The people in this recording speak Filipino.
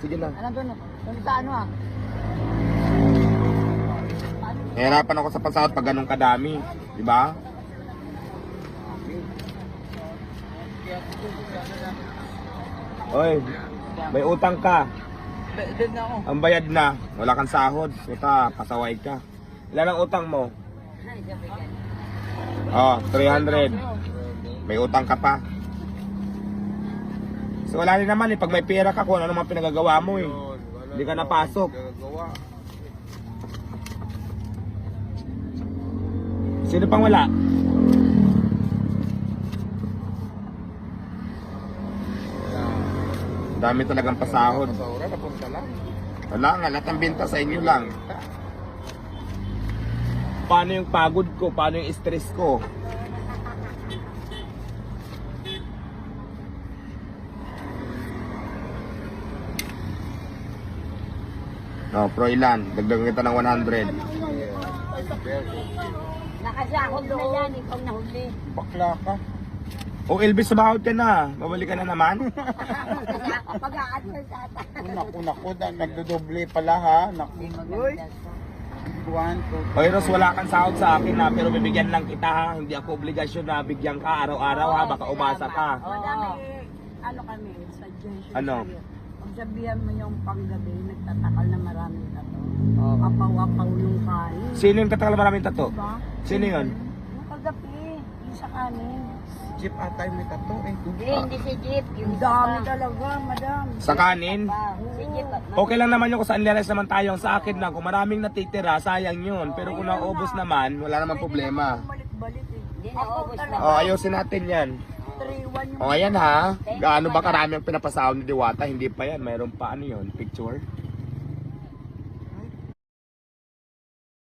Sige na. Ano doon? Doon sa ano ah? Nahirapan ako sa pasahod pag ganun kadami. Di ba? Oy, may utang ka. Bed na ako. Ang bayad na. Wala kang sahod. Puta, pasaway ka. Ilan ang utang mo? Oh, 300. May utang ka pa. So wala rin naman eh. Pag may pera ka, kung ano naman pinagagawa mo eh. Hindi ka napasok. Sino pang wala? Dami talagang pasahod. Wala nga, lahat ng binta sa inyo lang. Paano yung pagod ko? Paano yung stress ko? No, pro ilan? Dagdagan kita ng 100. Nakasahod na yan, ikaw nahuli. Bakla ka. O Elvis, sumahod ka na. Babalik ka na naman. Pag-a-advance ata. Naku, nagdodoble pala ha. Naku, uy. 1, 2, Oy Ros, wala kang sahod sa akin na, pero bibigyan lang kita ha. Hindi ako obligasyon na bigyan ka araw-araw ha. Baka umasa ka. Madami, ano kami, suggestion Ano? sa'yo. Pagsabihan mo yung panggabi, nagtatakal na maraming tato. Apaw-apaw yung kain. Sino yung katakal maraming tato? Diba? Sino yun? Yung kagabi, yung sa kanin. Jeep atay may tato eh. Hindi si Jeep. Yung dami talaga, madam. Sa kanin? Si Jeep. Okay lang naman yung kung saan liras naman tayo. Sa akin na, kung maraming natitira, sayang yun. Pero kung naubos naman, wala naman problema. Balik-balik eh. Hindi naubos na. O, ayusin natin yan. 3-1 yung O, ayan ha. Gaano ba karami ang pinapasahod ni Diwata? Hindi pa yan. Mayroon pa ano yun, picture.